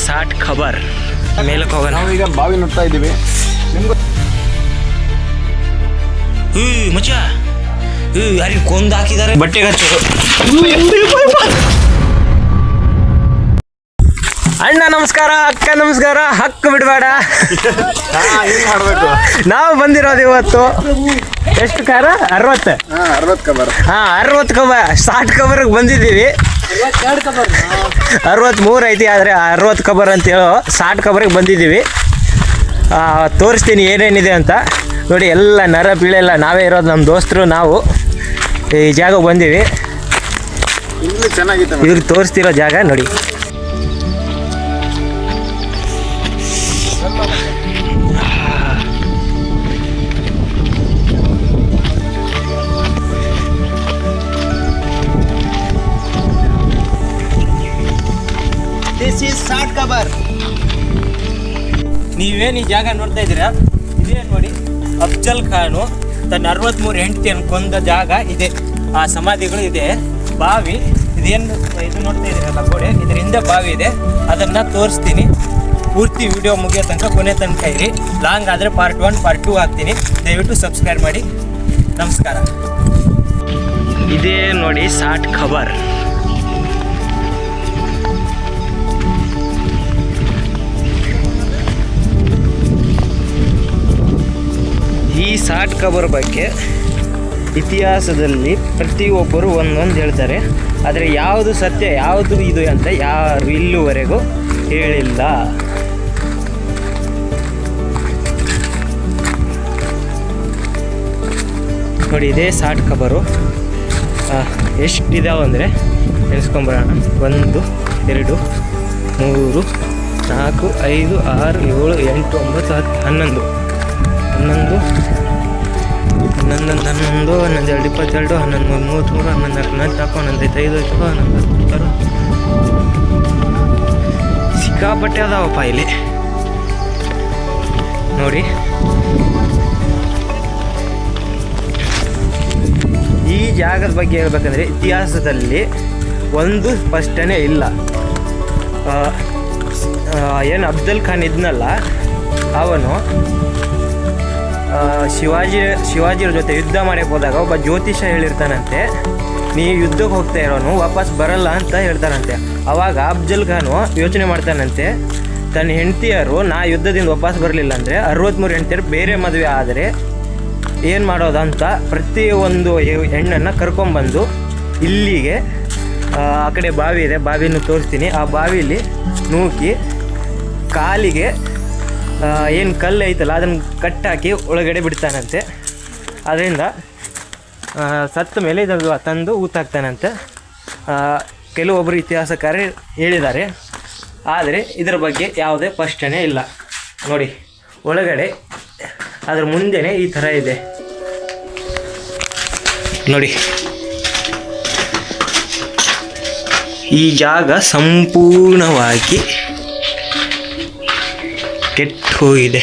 ಸಾಟ್ ಖಬರ್ ಮೇಲಕ್ಕೆ ಹೋಗೋಣ. ನಾವೀಗ ಬಾವಿ ನೋಡ್ತಾ ಇದ್ದೀವಿ. ಮಚ್ಚ ಯಾರಿಗೆ ಕೊಂದು ಹಾಕಿದ್ದಾರೆ ಬಟ್ಟೆಗೆ ಹಚ್ಚೋದು. ಅಣ್ಣ ನಮಸ್ಕಾರ, ಅಕ್ಕ ನಮಸ್ಕಾರ. ಹಕ್ಕು ಬಿಡಬೇಡ. ಏನ್ ಮಾಡ್ಬೇಕು? ನಾವು ಬಂದಿರೋದು ಇವತ್ತು ಎಷ್ಟು ಕಾರ 60 ಕಬರ್. 60 ಕಬರ್ ಸಾಟ್ ಕಬರ್ಗೆ ಬಂದಿದ್ದೀವಿ. 63 ಐತಿ, ಆದರೆ 60 ಕಬರ್ ಅಂತ ಹೇಳೋ ಸಾಟ್ ಕಬರ್ಗೆ ಬಂದಿದ್ದೀವಿ. ತೋರಿಸ್ತೀನಿ ಏನೇನಿದೆ ಅಂತ. ನೋಡಿ, ಎಲ್ಲ ನರ ಬೀಳೆಲ್ಲ ನಾವೇ ಇರೋದು, ನಮ್ಮ ದೋಸ್ತರು ನಾವು ಈ ಜಾಗಕ್ಕೆ ಬಂದೀವಿ. ಚೆನ್ನಾಗಿತ್ತು ಇವ್ರಿಗೆ ತೋರಿಸ್ತಿರೋ ಜಾಗ ನೋಡಿ. ದಿಸ್ ಈಸ್ ಸಾಟ್ ಕಬರ್. ನೀವೇನು ಈ ಜಾಗ ನೋಡ್ತಾ ಇದ್ದೀರಾ, ಇದೇ ನೋಡಿ ಅಫ್ಜಲ್ ಖಾನು ತನ್ನ 63 ಹೆಂಡತಿಯನ್ನು ಕೊಂದ ಜಾಗ ಇದೆ. ಆ ಸಮಾಧಿಗಳು ಇದೆ. ಬಾವಿ ಇದೇನು ಇದು ನೋಡ್ತಾ ಇದ್ದೀರಲ್ಲ ಗೋಡೆ, ಇದ್ರ ಹಿಂದೆ ಬಾವಿ ಇದೆ. ಅದನ್ನು ತೋರಿಸ್ತೀನಿ. ಪೂರ್ತಿ ವಿಡಿಯೋ ಮುಗಿಯೋ ತನಕ ಕೊನೆ ತನಕ ಇರಿ. ಲಾಂಗ್ ಆದರೆ ಪಾರ್ಟ್ 1 ಪಾರ್ಟ್ 2 ಹಾಕ್ತೀನಿ. ದಯವಿಟ್ಟು ಸಬ್ಸ್ಕ್ರೈಬ್ ಮಾಡಿ. ನಮಸ್ಕಾರ. ಇದೇ ನೋಡಿ ಸಾಟ್ ಖಬರ್. ಈ ಸಾಟ್ ಖಬರ್ ಬಗ್ಗೆ ಇತಿಹಾಸದಲ್ಲಿ ಪ್ರತಿಯೊಬ್ಬರು ಒಂದೊಂದು ಹೇಳ್ತಾರೆ, ಆದರೆ ಯಾವುದು ಸತ್ಯ ಯಾವುದು ಇದು ಅಂತ ಯಾರು ಇಲ್ಲಿವರೆಗೂ ಹೇಳಿಲ್ಲ. ನೋಡಿ, ಇದೇ ಸಾಟ್ ಖಬರು. ಎಷ್ಟಿದಾವೆ ಅಂದರೆ ನೆನೆಸ್ಕೊಂಬರೋಣ. 1 2 3 4 5 6 7 8 9 10 11 11 11 11 11 22 11 33 11 14 11 5 ಸಿಕ್ಕಾಪಟ್ಟೆ ಅದಾವಪ್ಪ ಇಲ್ಲಿ ನೋಡಿ. ಈ ಜಾಗದ ಬಗ್ಗೆ ಹೇಳ್ಬೇಕಂದ್ರೆ ಇತಿಹಾಸದಲ್ಲಿ ಒಂದು ಸ್ಪಷ್ಟನೆ ಇಲ್ಲ. ಏನು ಅಫ್ಜಲ್ ಖಾನ್ ಇದ್ನಲ್ಲ, ಅವನು ಶಿವಾಜಿಯ ಜೊತೆ ಯುದ್ಧ ಮಾಡಕ್ಕೆ ಹೋದಾಗ ಒಬ್ಬ ಜ್ಯೋತಿಷ ಹೇಳಿರ್ತಾನಂತೆ, ನೀ ಯುದ್ಧಕ್ಕೆ ಹೋಗ್ತಾ ಇರೋನು ವಾಪಸ್ ಬರಲ್ಲ ಅಂತ ಹೇಳ್ತಾನಂತೆ. ಆವಾಗ ಅಫ್ಜಲ್ ಖಾನು ಯೋಚನೆ ಮಾಡ್ತಾನಂತೆ, ತನ್ನ ಹೆಂಡತಿಯರು ನಾ ಯುದ್ಧದಿಂದ ವಾಪಸ್ ಬರಲಿಲ್ಲ ಅಂದರೆ 63 ಹೆಂಡತಿಯರು ಬೇರೆ ಮದುವೆ ಆದರೆ ಏನು ಮಾಡೋದಂತ ಪ್ರತಿಯೊಂದು ಹೆಣ್ಣನ್ನು ಕರ್ಕೊಂಬಂದು ಇಲ್ಲಿಗೆ ಆ ಕಡೆ ಬಾವಿ ಇದೆ, ಬಾವಿನೂ ತೋರಿಸ್ತೀನಿ. ಆ ಬಾವಿಲಿ ನೂಕಿ ಕಾಲಿಗೆ ಏನು ಕಲ್ಲು ಐತಲ್ಲ ಅದನ್ನು ಕಟ್ಟಾಕಿ ಒಳಗಡೆ ಬಿಡ್ತಾನಂತೆ. ಅದರಿಂದ ಸತ್ತ ಮೇಲೆ ಇದನ್ನು ತಂದು ಊತಾಕ್ತಾನಂತೆ ಕೆಲವೊಬ್ಬರು ಇತಿಹಾಸಕಾರರು ಹೇಳಿದ್ದಾರೆ. ಆದರೆ ಇದರ ಬಗ್ಗೆ ಯಾವುದೇ ಸ್ಪಷ್ಟನೆ ಇಲ್ಲ. ನೋಡಿ, ಒಳಗಡೆ ಅದರ ಮುಂದೆನೇ ಈ ಥರ ಇದೆ ನೋಡಿ. ಈ ಜಾಗ ಸಂಪೂರ್ಣವಾಗಿ ಕೆಟ್ಟು ಹೋಗಿದೆ.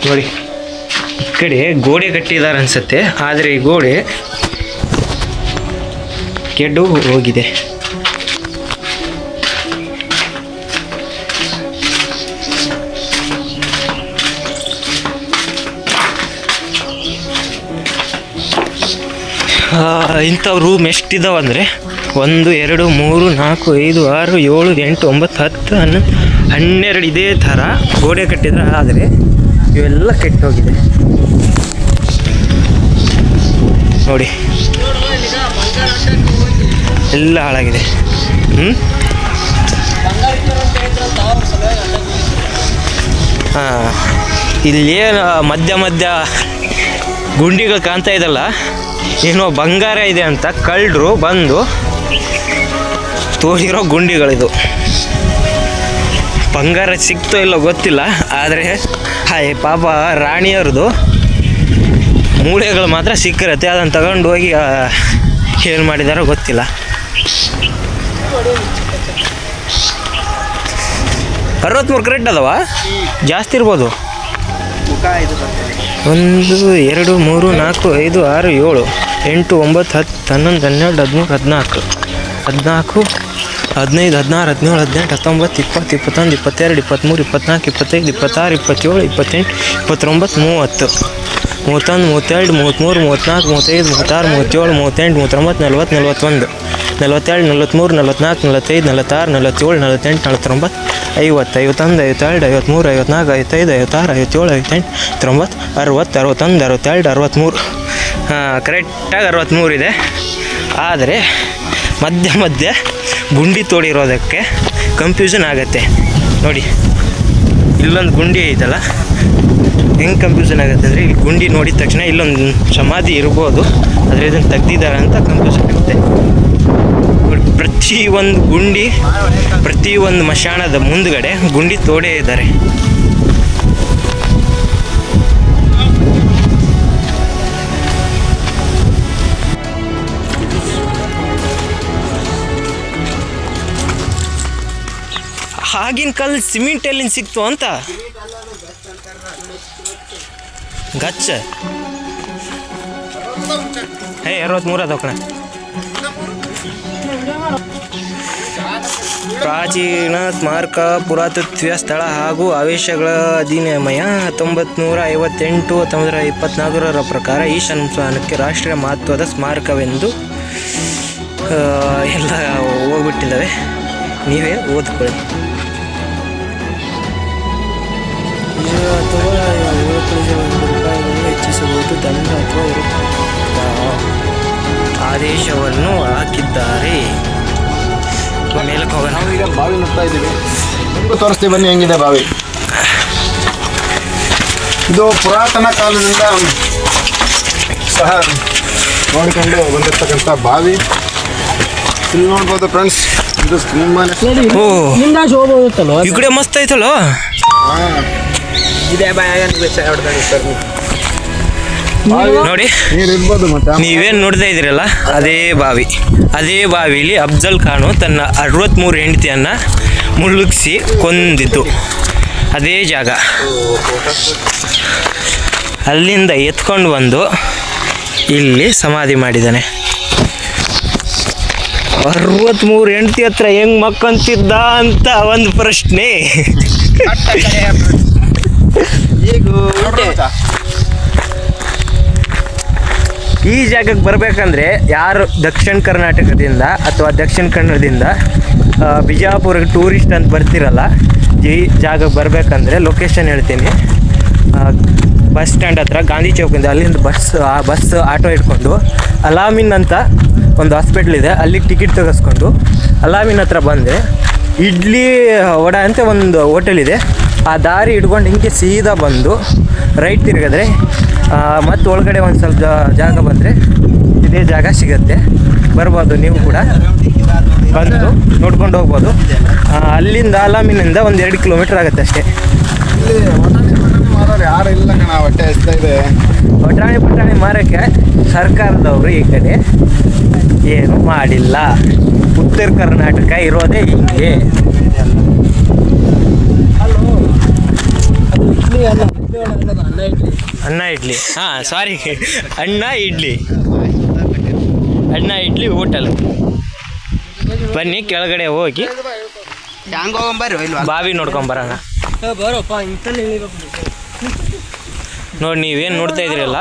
ನೋಡಿ, ಈ ಕಡೆ ಗೋಡೆ ಕಟ್ಟಿದ್ದಾರೆ ಅನ್ಸುತ್ತೆ, ಆದರೆ ಈ ಗೋಡೆ ಕೆಟ್ಟು ಹೋಗಿದೆ. ಇಂಥ ರೂಮ್ ಎಷ್ಟಿದಾವೆ ಅಂದರೆ 1 2 3 4 5 6 7 8 9 10 11 12 ಇದೇ ಥರ ಗೋಡೆ ಕಟ್ಟಿದ್ರೆ, ಆದರೆ ಇವೆಲ್ಲ ಕೆಟ್ಟೋಗಿದೆ ನೋಡಿ, ಎಲ್ಲ ಹಾಳಾಗಿದೆ. ಇಲ್ಲೇನು ಮಧ್ಯ ಗುಂಡಿಗಳು ಕಾಣ್ತಾ ಇದಲ್ಲ, ಏನೋ ಬಂಗಾರ ಇದೆ ಅಂತ ಕಳ್ಳರು ಬಂದು ತೋರಿರೋ ಗುಂಡಿಗಳಿದು. ಬಂಗಾರ ಸಿಕ್ತೋ ಇಲ್ಲೋ ಗೊತ್ತಿಲ್ಲ, ಆದರೆ ಪಾಪ ರಾಣಿಯವ್ರದ್ದು ಮೂಳೆಗಳು ಮಾತ್ರ ಸಿಕ್ಕಿರತ್ತೆ. ಅದನ್ನು ತಗೊಂಡು ಹೋಗಿ ಏನು ಮಾಡಿದಾರೋ ಗೊತ್ತಿಲ್ಲ. 63 ಕರೆಕ್ಟ್ ಅದಾವ, ಜಾಸ್ತಿ ಇರ್ಬೋದು. ಮುಖ ಇದು ಬರ್ತದೆ. 1 2 3 4 5 6 7 8 9 10 11 12 13 14 15 16 17 18 19 20 21 22 23 24 25 26 27 28 29 30 31 32 33 34 35 36 37 38 39 40 41 47 43 44 45 46 47 48 49 50 51 52 53 54 55 56 57 58 90 60 61 62 63 ಹಾಂ, ಕರೆಕ್ಟಾಗಿ 63 ಇದೆ. ಆದರೆ ಮಧ್ಯ ಗುಂಡಿ ತೋಡಿರೋದಕ್ಕೆ ಕನ್ಫ್ಯೂಷನ್ ಆಗುತ್ತೆ ನೋಡಿ. ಇಲ್ಲೊಂದು ಗುಂಡಿ ಐತಲ್ಲ, ಹೆಂಗೆ ಕನ್ಫ್ಯೂಷನ್ ಆಗುತ್ತೆ ಅಂದರೆ ಇಲ್ಲಿ ಗುಂಡಿ ನೋಡಿದ ತಕ್ಷಣ ಇಲ್ಲೊಂದು ಸಮಾಧಿ ಇರ್ಬೋದು, ಆದರೆ ಇದನ್ನು ತೆಗ್ದಿದ್ದಾರೆ ಅಂತ ಕನ್ಫ್ಯೂಷನ್ ಆಗುತ್ತೆ. ಪ್ರತಿಯೊಂದು ಮಶಾಣದ ಮುಂದ್ಗಡೆ ಗುಂಡಿ ತೋಡೇ ಇದ್ದಾರೆ. ಆಗಿನ ಕಾಲ ಸಿಮೆಂಟ್ ಎಲ್ಲಿಂದ ಸಿಕ್ತು ಅಂತ ಗಚ್ಚ 63 ಅದಕ್ಕಣ. ಪ್ರಾಚೀನ ಸ್ಮಾರಕ, ಪುರಾತತ್ವ ಸ್ಥಳ ಹಾಗೂ ಆವೇಶಗಳ ಅಧಿನಿಯಮಯ 1958 1924 ಪ್ರಕಾರ ಈ ಸಂಸ್ಥಾನಕ್ಕೆ ರಾಷ್ಟ್ರೀಯ ಮಹತ್ವದ ಸ್ಮಾರಕವೆಂದು ಎಲ್ಲ ಹೋಗ್ಬಿಟ್ಟಿದ್ದಾವೆ. ನೀವೇ ಓದ್ಕೊಳ್ಳಿ. ಅಥವಾ ರೂಪಾಯಿಗಳನ್ನು ಹೆಚ್ಚಿಸಬಹುದು ದಂಡ ಅಥವಾ ಆದೇಶವನ್ನು ಹಾಕಿದ್ದಾರೆ. ಮೇಲಕ್ಕೆ ಹೋಗೋಣ. ನಾವೀಗ ಬಾವಿ ನೋಡ್ತಾ ಇದ್ದೀವಿ. ನಿಮಗೂ ತೋರಿಸ್ತೀವಿ ಬನ್ನಿ ಹೆಂಗಿದೆ ಬಾವಿ. ಇದು ಪುರಾತನ ಕಾಲದಿಂದ ಸಹ ನೋಡಿಕೊಂಡು ಬಂದಿರ್ತಕ್ಕಂಥ ಬಾವಿ. ಇಲ್ಲಿ ನೋಡ್ಬೋದು ಫ್ರೆಂಡ್ಸ್, ಇದು ತುಂಬಾನೇ ಈ ಕಡೆ ಮಸ್ತ್ ಐತಲ್ಲ. ನೋಡಿ, ನೀರಿರ್ಬೋದು ಮತ್ತೆ. ನೀವೇನು ನೋಡ್ತಾ ಇದ್ದೀರಲ್ಲ, ಅದೇ ಬಾವಿಲಿ ಅಫ್ಜಲ್ ಖಾನು ತನ್ನ 63 ಹೆಂಡತಿಯನ್ನು ಮುಳುಗಿಸಿ ಕೊಂದಿದ್ದು ಅದೇ ಜಾಗ. ಅಲ್ಲಿಂದ ಎತ್ಕೊಂಡು ಬಂದು ಇಲ್ಲಿ ಸಮಾಧಿ ಮಾಡಿದ್ದಾನೆ. 63 ಹೆಂಡತಿ ಹತ್ರ ಹೆಂಗ್ ಮಕ್ಕಂತಿದ್ದ ಅಂತ ಒಂದು ಪ್ರಶ್ನೆ. ಈ ಜಾಗಕ್ಕೆ ಬರಬೇಕಂದ್ರೆ ಯಾರು ದಕ್ಷಿಣ ಕರ್ನಾಟಕದಿಂದ ಅಥವಾ ದಕ್ಷಿಣ ಕನ್ನಡದಿಂದ ಬಿಜಾಪುರಕ್ಕೆ ಟೂರಿಸ್ಟ್ ಅಂತ ಬರ್ತಿರಲ್ಲ, ಈ ಜಾಗಕ್ಕೆ ಬರಬೇಕಂದ್ರೆ ಲೊಕೇಶನ್ ಹೇಳ್ತೀನಿ. ಬಸ್ ಸ್ಟ್ಯಾಂಡ್ ಹತ್ರ ಗಾಂಧಿ ಚೌಕಿಂದ ಅಲ್ಲಿಂದ ಬಸ್ ಆಟೋ ಇಟ್ಕೊಂಡು ಅಲಾಮಿನ್ ಅಂತ ಒಂದು ಹಾಸ್ಪಿಟ್ಲ್ ಇದೆ, ಅಲ್ಲಿಗೆ ಟಿಕೆಟ್ ತೆಗೆಸ್ಕೊಂಡು ಅಲಾಮಿನ್ ಹತ್ರ ಬಂದರೆ ಇಡ್ಲಿ ವಡ ಅಂತ ಒಂದು ಹೋಟೆಲ್ ಇದೆ. ಆ ದಾರಿ ಹಿಡ್ಕೊಂಡು ಹಿಂಗೆ ಸೀದಾ ಬಂದು ರೈಟ್ ತಿರುಗಿದ್ರೆ ಮತ್ತು ಒಳಗಡೆ ಒಂದು ಸ್ವಲ್ಪ ಜಾಗ ಬಂದರೆ ಇದೇ ಜಾಗ ಸಿಗುತ್ತೆ. ಬರ್ಬೋದು, ನೀವು ಕೂಡ ಬಂದು ನೋಡ್ಕೊಂಡು ಹೋಗ್ಬೋದು. ಅಲ್ಲಿಂದ ಅಲಾಮಿನಿಂದ ಒಂದು 2 ಕಿಲೋಮೀಟ್ರ್ ಆಗುತ್ತೆ ಅಷ್ಟೇ. ಯಾರು ಇಲ್ಲ ಕಣ, ಹೊಟ್ಟೆ ಹಸ್ತಾ ಇದೆ. ಪಟಾಣಿ ಮಾರೋಕ್ಕೆ ಸರ್ಕಾರದವರು ಈ ಕಡೆ ಏನು ಮಾಡಿಲ್ಲ. ಉತ್ತರ ಕರ್ನಾಟಕ ಇರೋದೇ ಹಿಂಗೆ. ಅನ್ನ ಇಡ್ಲಿ ಹಾಂ, ಸಾರಿ, ಅಣ್ಣ ಇಡ್ಲಿ ಹೋಟೆಲ್. ಬನ್ನಿ ಕೆಳಗಡೆ ಹೋಗಿ ಬಾವಿ ನೋಡ್ಕೊಂಬರೋಣ. ನೋಡಿ, ನೀವೇನು ನೋಡ್ತಾ ಇದ್ದೀರಲ್ಲ,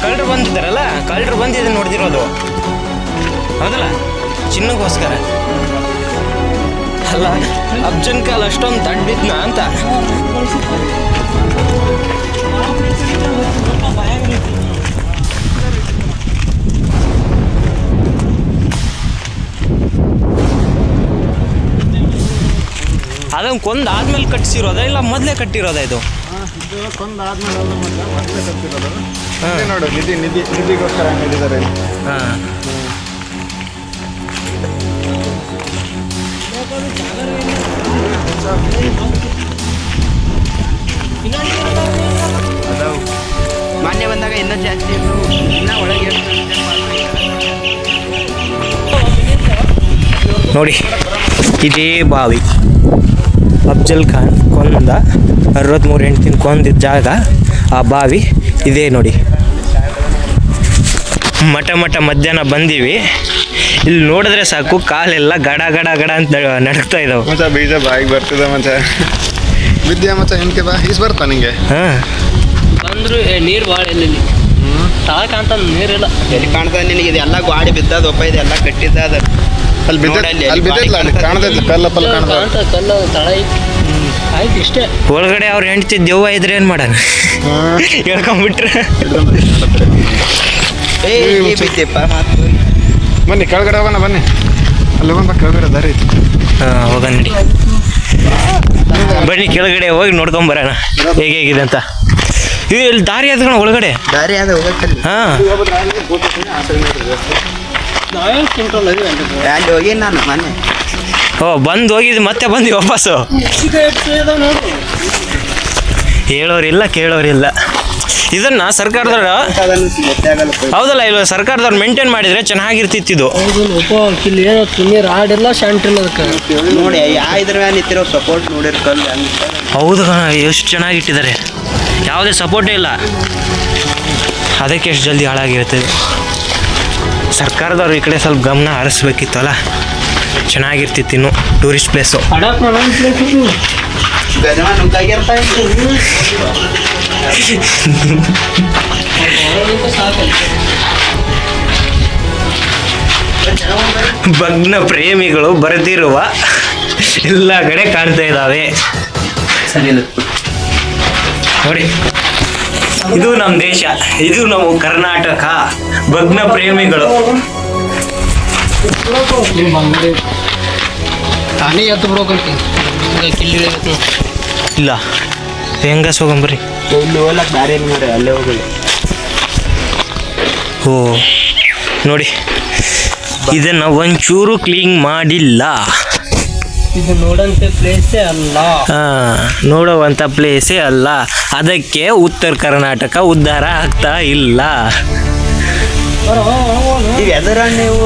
ಕಳ್ಳರು ಬಂದಿದ್ದಾರಲ್ಲ, ಕಳ್ಳರು ಬಂದಿದ್ದು ನೋಡ್ತಿರೋದು ಹೌದಲ್ಲ, ಚಿನ್ನಕ್ಕೋಸ್ಕರ ಅಲ್ಲ. ಅಫ್ಜಲ್ ಖಾನ್ ಅಷ್ಟೊಂದು ದಡ್ಡಿದ್ನ ಅಂತ. ಅದನ್ನು ಕೊಂದು ಆದ್ಮೇಲೆ ಕಟ್ಟಿಸಿರೋದ ಇಲ್ಲ ಮೊದಲೇ ಕಟ್ಟಿರೋದ ಇದು? ನೋಡು, ನಿಧಿಗೋಸ್ಕರ ಹೇಳಿದ್ದಾರೆ. ಹಾಂ, ಮೊನ್ನೆ ಬಂದಾಗ ಇನ್ನೂ ಜಾಸ್ತಿ ಇತ್ತು, ಇನ್ನೂ ಒಳಗೆ ನೋಡಿ ಇದೇ ಬಾವಿ ಅಫ್ಜಲ್ ಖಾನ್ ಕೊಂದ 63 ಹೆಂಡ್ತಿನ ಕೊಂದಿದ್ದ ಜಾಗ. ಆ ಬಾವಿ ಇದೇ ನೋಡಿ. ಮಠ ಮಧ್ಯಾಹ್ನ ಬಂದೀವಿ. ಇಲ್ಲಿ ನೋಡಿದ್ರೆ ಸಾಕು ಕಾಲೆಲ್ಲ ಗಡ ಗಡ ಗಡ ಅಂತ ನಡಕ್ತಾ ಇದಾವೆ. ಮಚ್ಚ ಬೀಜ ಬಾಯಿಗೆ ಬರ್ತದ ಮಚ್ಚ. ವಿದ್ಯಾ ಮಚ್ಚ ಹಿಂಗೆ ಬಾ ಈಸ್ ಬರ್ತಾ ನಿಂಗೆ. ಹಾಂ ಬಂದ್ರು ನೀರು ಭಾಳ ಇಲ್ಲ ತಳ ಕಾಣ್ತ ನೀರಿಲ್ಲ. ಎಲ್ಲಿ ಕಾಣ್ತದೆ ನಿನಗೆ? ಇದೆಲ್ಲ ಗಾಡಿ ಬಿದ್ದದ, ಒಬ್ಬ ಇದೆಲ್ಲ ಕಟ್ಟಿದ್ದ ಅದ. ಅಲ್ಲಿ ಬಿದ್ದೈತಿ, ಅಲ್ಲಿ ಬಿದ್ದೈತ್ಲ, ಅಲ್ಲಿ ಕಾಣ್ತೈತಿ, ಕಲ್ಲ ಕಾಣ್ತದ. ಕಲ್ಲು ತಳ ಐತಿ, ಆಯ್ತು ಇಷ್ಟೇ. ಒಳಗಡೆ ಅವ್ರು ಹೆಂಡ್ತಿ ದೆವ್ವ ಇದ್ರೆ ಏನು ಮಾಡೋಣ? ಹೇಳ್ಕೊಂಬಿಟ್ರೆ ಬಿದ್ದೆಪ್ಪ ಮಾತು. ಬನ್ನಿ ಕೆಳಗಡೆ ಹೋಗೋಣ, ಬನ್ನಿ. ಅಲ್ಲಿ ಹೋಗೋಣ, ಕೆಳಗಡೆ ದಾರಿ ಐತಿ. ಹಾಂ ಹೋಗ ನಡಿ, ಬನ್ನಿ ಕೆಳಗಡೆ ಹೋಗಿ ನೋಡ್ಕೊಂಬರೋಣ ಹೇಗಿದೆ ಅಂತ. ಇಲ್ಲಿ ದಾರಿ ಅದ್ಕಣ ಒಳಗಡೆ. ದಾರಿ ಅದ ಹೋಗಕ್ಕಲ್ಲಿ. ಹಾಂ ಅಲ್ಲಿ ಹೋಗಿ ನಾನು ಮೊನ್ನೆ. ಓ ಬಂದು ಹೋಗಿದ್ದು ಮತ್ತೆ ಬಂದು ವಾಪಸ್ಸು. ಹೇಳೋರಿಲ್ಲ ಕೇಳೋರಿಲ್ಲ. ಇದನ್ನ ಸರ್ಕಾರದವ್ರು ಹೌದಲ್ಲ ಇಲ್ವ ಸರ್ಕಾರದವ್ರು ಮೇಂಟೈನ್ ಮಾಡಿದ್ರೆ ಚೆನ್ನಾಗಿರ್ತಿತ್ತು ಇದು. ಇಲ್ಲಿ ಏನೋ ನೀರು ಆಡಿಲ್ಲ ಶಾಂಟಿಲ್ಲ ಅದಕ್ಕೆ. ನೋಡಿ ಯಾವ ಇದ್ರ ಮ್ಯಾಲ ನಿಂತಿರೋ ಸಪೋರ್ಟ್ ನೋಡಿರ್ಕಲ್ಲ. ಹೌದು ಕಣ, ಎಷ್ಟು ಚೆನ್ನಾಗಿಟ್ಟಿದ್ದಾರೆ, ಯಾವುದೇ ಸಪೋರ್ಟೇ ಇಲ್ಲ. ಅದಕ್ಕೆ ಎಷ್ಟು ಜಲ್ದಿ ಹಾಳಾಗಿರುತ್ತೆ. ಸರ್ಕಾರದವ್ರು ಈ ಕಡೆ ಸ್ವಲ್ಪ ಗಮನ ಹರಿಸ್ಬೇಕಿತ್ತಲ್ಲ, ಚೆನ್ನಾಗಿರ್ತಿತ್ತು ಇನ್ನು ಟೂರಿಸ್ಟ್ ಪ್ಲೇಸು. ಗಜಮ ನುಗ್ಗಾಗಿರ್ತಾ ಭಗ್ನ ಪ್ರೇಮಿಗಳು ಬರೆದಿರುವ ಎಲ್ಲ ಕಡೆ ಕಾಣ್ತಾ ಇದ್ದಾವೆ. ನೋಡಿ ಇದು ನಮ್ಮ ದೇಶ, ಇದು ನಮ್ಮ ಕರ್ನಾಟಕ. ಭಗ್ನ ಪ್ರೇಮಿಗಳು ತಾನೇ ಎತ್ತು ಬಿಡೋಕಂತ ಕಿಲ್ಲಿ ಇಲ್ಲ ಹೆಂಗ ಹೋಗಂಬರ್ರಿ. ಇಲ್ಲಿ ಹೋಗ್ಲಕ್ಕೆ ದಾರಿ ಇಲ್ಲ ನೋಡಿ, ಅಲ್ಲೇ ಹೋಗಲಿ. ಓ ನೋಡಿ ಇದನ್ನ ಒಂಚೂರು ಕ್ಲೀನ್ ಮಾಡಿಲ್ಲ. ಇದು ನೋಡಂತ ಪ್ಲೇಸೇ ಅಲ್ಲ, ನೋಡುವಂಥ ಪ್ಲೇಸೇ ಅಲ್ಲ. ಅದಕ್ಕೆ ಉತ್ತರ ಕರ್ನಾಟಕ ಉದ್ಧಾರ ಆಗ್ತಾ ಇಲ್ಲ. ನೀವು ಎದರ ನೀವು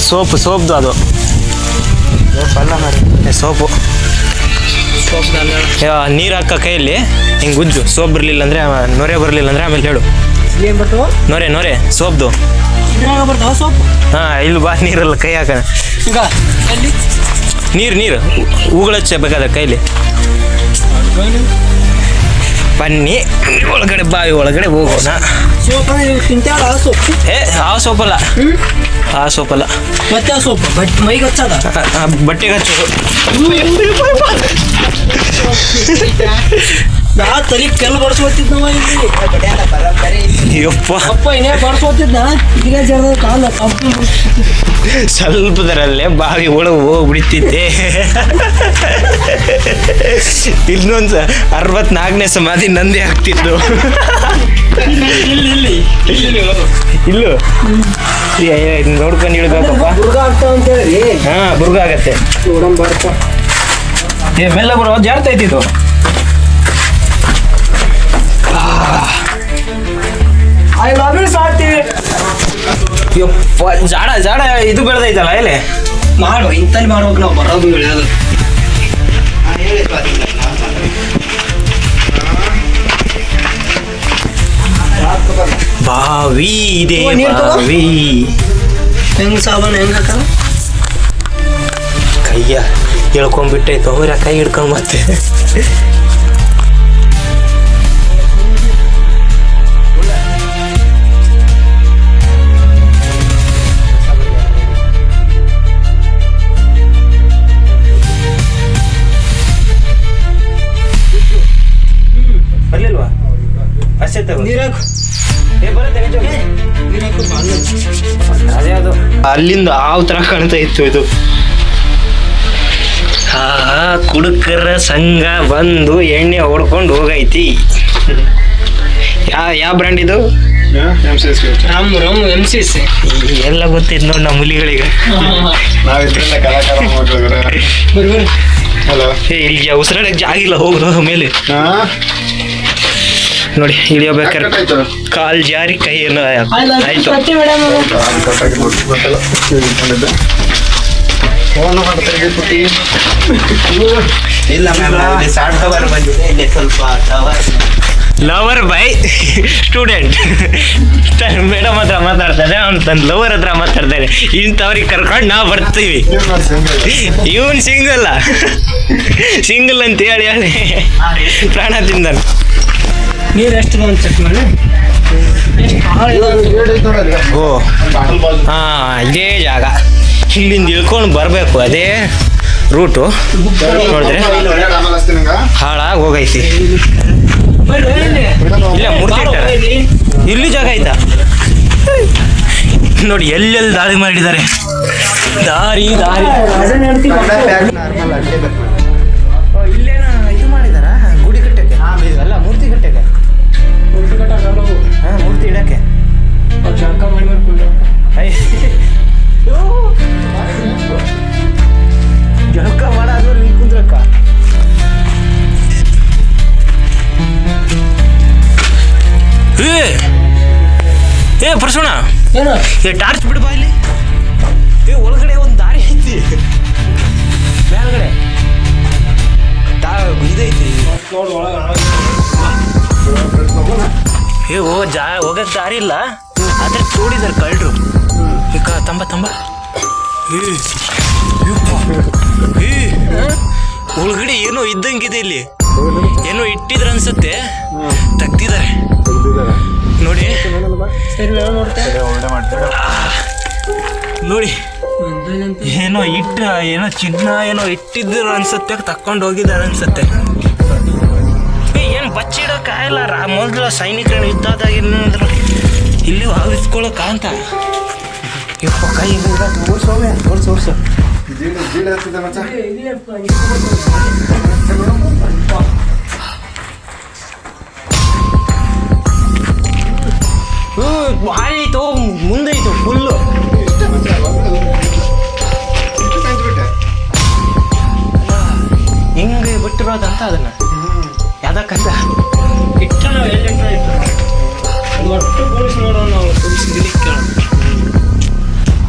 ಸೋಪ್ದು ಅದು ಸೋಪು. ನೀರು ಹಾಕ ಕೈಯಲ್ಲಿ ಹಿಂಗೆ ಗುಜ್ಜು. ಸೋಪ್ ಬರಲಿಲ್ಲ ಅಂದರೆ ನೊರೆ ಬರಲಿಲ್ಲ ಅಂದರೆ ಆಮೇಲೆ ಹೇಳು. ಏನು ಬರ್ತಾವ? ನೊರೆ ಸೋಪ್ದು. ಇದ್ರಾಗ ಬರ್ತಾವ ಸೋಪ್? ಹಾಂ ಇಲ್ಲಿ ಬಾ, ನೀರಲ್ಲ ಕೈ ಹಾಕೋಣ. ಈಗ ಅಲ್ಲಿ ನೀರು ಹೂಗಳಚ್ಚಬೇಕಾದ್ರೆ ಕೈಲಿ. ಬನ್ನಿ ಒಳಗಡೆ, ಬಾವಿ ಒಳಗಡೆ ಹೋಗೋಣ. ಸೋಪ್ ತಿಂತಾಳ ಸೋಪ್? ಆ ಸೋಪಲ್ಲ, ಆ ಸೋಪಲ್ಲ, ಮತ್ತೆ ಆ ಸೋಪ್ ಮೈಗೆ ಹಚ್ಚದ, ಬಟ್ಟೆಗೆ ಹಚ್ಚೋದು. ನಾ ತಲೆ ಕೆಲ್ ಬಡ್ಸ್ಕೊತಿದ್ನವ ಇಲ್ಲಿ. ಯಪ್ಪ ಅಪ್ಪ ಇನ್ನೇ ಬಡ್ಸ್ಕೊತಿದ್ನ, ಈಗ ಜರದ ಕಾಲ ಸ್ವಲ್ಪದರಲ್ಲೇ ಬಾವಿ ಒಳಗೆ ಹೋಗ್ಬಿಡ್ತಿದ್ದೆ. ಇನ್ನೊಂದು 64ನೇ ಸಮಾಧಿ ನಂದೇ ಆಗ್ತಿತ್ತು. ಇಲ್ಲೂ ನೋಡ್ಕೊಂಡು ಇಳ್ಬೇಕಪ್ಪ. ದುರ್ಗ ಆಗ್ತಾವ ಅಂತ ಹೇಳಿ. ಹಾ ಬುರ್ಗ ಆಗತ್ತೆ. ನೋಡಂ ಬರ್ಪ. ಮೆಲ್ಲ ಬರೋ ಜಾರ್ತಾ ಇದ್ದಿದ್ದು. ಯಪ್ಪ ಜಾಡ ಇದು ಬೆಳೆದೈತಲ್ಲ ಎಲೆ. ಮಾಡು ಇಂತಲ್ಲಿ ಮಾಡ್ಬೇಕು ನಾವು, ಬರೋದು ಬೆಳೆಯೋದು. ಬಾವಿ ಇದೆ ಬಾವಿ. ಹೆಂಗ್ ಸಾಬಾನು ಹೆಂಗ ಕೈಯ ಹೇಳ್ಕೊಂಡ್ಬಿಟ್ಟೈತೆ ಅವ್ರ ಕೈ ಹಿಡ್ಕೊಂಡು ಮತ್ತೆ. ಬರ್ಲಿಲ್ವಾ? ಅಷ್ಟೇ ತಗೋ. ನೀರಾಕು ಅದೇ ಅದು ಅಲ್ಲಿಂದ ಯಾವ ತರ ಕಾಣ್ತಾ ಇತ್ತು ಇದು. ಕುಡುಕರ ಸಂಘ ಬಂದು ಎಣ್ಣೆ ಹೊಡ್ಕೊಂಡು ಹೋಗೈತಿ. ಯಾವ ಬ್ರ್ಯಾಂಡ್ ಇದು? ರಮ್ MCC ಎಲ್ಲ ಗೊತ್ತಿದ್ ನೋಡಿ ನಮ್ಮ ಹುಲಿಗಳಿಗೆ. ನಾವಿದ್ರಲ್ಲ ಕಲಾಕಾರ ಬರ್ರಿ ಹಲೋ. ಇಲ್ಲಿ ಉಸಿರಾಡಕ್ಕೆ ಜಾಗ ಇಲ್ಲ, ಹೋಗುದು ಮೇಲೆ ನೋಡಿ. ಇಳಿಯಬೇಕಾರೆ ಕಾಲ್ ಜಾರಿ ಕೈ ಏನು ಆಯ್ತು. ಫೋನ್ ಮಾಡ್ತಾರೆ ಪುಟ್ಟಿ. ಇಲ್ಲ ಮ್ಯಾಮ್, ಇಲ್ಲಿ ಸಾಡ್ ಕವರ್ ಬಂದಿದೆ, ಇಲ್ಲಿ ಸ್ವಲ್ಪ tower. Lover by student. Madam ಹತ್ರ ಮಾತಾಡ್ತಾರೆ, ಅವ್ನು ತನ್ನ ಲವರ್ ಹತ್ರ ಮಾತಾಡ್ತಾರೆ. ಇಂಥವ್ರಿಗೆ ಕರ್ಕೊಂಡು ನಾವು ಬರ್ತೀವಿ. ಇವನ್ ಸಿಂಗಲ್ಲ, ಸಿಂಗಲ್ ಅಂತ ಹೇಳಿ ಹೇಳಿ ಪ್ರಾಣ ತಿಂದನು. ನೀರು ಎಷ್ಟು ಬಂದು ಚೆಕ್ ಮಾಡಿ. ಓ ಹಾಂ, ಇದೇ ಜಾಗ. ಇಲ್ಲಿಂದ ಇಳ್ಕೊಂಡು ಬರಬೇಕು, ಅದೇ ರೂಟು. ನೋಡಿದ್ರೆ ಹಾಳಾಗಿ ಹೋಗೈತಿ. ಇಲ್ಲ ಮೂರ್ತಿ ಇಟ್ಟಾರೆ. ಇಲ್ಲಿ ಜಾಗ ಆಯ್ತಾ ನೋಡಿ, ಎಲ್ಲೆಲ್ಲಿ ದಾರಿ ಮಾಡಿದ್ದಾರೆ. ದಾರಿ ದಾರಿ ಇಲ್ಲೇನ ಇದು ಮಾಡಿದಾರ, ಗುಡಿ ಕಟ್ಟಕ್ಕೆ ಅಲ್ಲ ಮೂರ್ತಿ ಕಟ್ಟಕ್ಕೆ. ಹಾಂ, ಮೂರ್ತಿ ಇಡಕ್ಕೆ ಜಳಕ ಮಾಡಿ ಮಾಡ್ಕೊಂಡು ಜಳಕ ಮಾಡೋದು ನೀ ಕುಂದ್ರಕ್ಕ. ಏ ಪರ್ಸೋಣ, ಏನು ಏ ಟಾರ್ಚ್ ಬಿಡ್ಬಾ ಇಲ್ಲಿ. ಏ ಒಳಗಡೆ ಒಂದು ದಾರಿ ಐತಿ, ಮೇಲ್ಗಡೆ ಇದೈತಿ. ಏ ಹೋಗಕ್ಕೆ ದಾರಿ ಇಲ್ಲ, ಆದ್ರೆ ತೋಡಿದಾರೆ ಕಳ್ಳರು. ತಂಬ ತಂಬ. ಒಳಗಡೆ ಏನೋ ಇದ್ದಂಗಿದೆ, ಇಲ್ಲಿ ಏನೋ ಇಟ್ಟಿದ್ರ ಅನ್ಸುತ್ತೆ, ತೆಗ್ದಿದ್ದಾರೆ ನೋಡಿ. ಸರಿ ನಾನು ನೋಡ್ತೇನೆ. ನೋಡಿ ಏನೋ ಏನೋ ಚಿನ್ನ ಏನೋ ಇಟ್ಟಿದ್ರು ಅನ್ಸುತ್ತೆ, ತಕ್ಕೊಂಡು ಹೋಗಿದ್ದಾರೆ ಅನ್ಸುತ್ತೆ. ಏನು ಬಚ್ಚಿಡೋಕ್ಕಾಗಲ್ಲ. ಮೊದಲು ಸೈನಿಕರನ್ನು ಯುದ್ಧದಾಗ ಏನಾದ್ರು ಇಲ್ಲಿ ಆವಿಸ್ಕೊಳ್ಳೋಕ ಅಂತ. ಯಪ್ಪ ಕೈ ಓಡಿಸೋವೆ, ಓಡಿಸು. ಭಾರಿ ಐತು, ಮುಂದೈತು ಫುಲ್ಲು. ಹೆಂಗೆ ಬಿಟ್ಟಿರೋದಂತ ಅದನ್ನ ಯಾವ್ದಕ್ಕಂತ ಇಟ್ಟ ನಾವು ಎಲ್ಲಿ ಇಟ್ಟು ಒಟ್ಟು ಪೊಲೀಸ್ ನೋಡೋ, ನಾವು ಪೊಲೀಸ್ ಗಿಲಿ ಕೇಳೋಣ.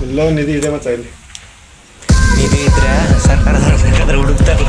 ಎಲ್ಲ ನಿಧಿ ಇದೆ ಮತ್ತೆ ಇಲ್ಲಿ. ನಿಧಿ ಇದ್ರೆ ಸರ್ಕಾರದವ್ರು ಬೇಕಾದ್ರೆ ಹುಡುಕ್ತಾರೆ.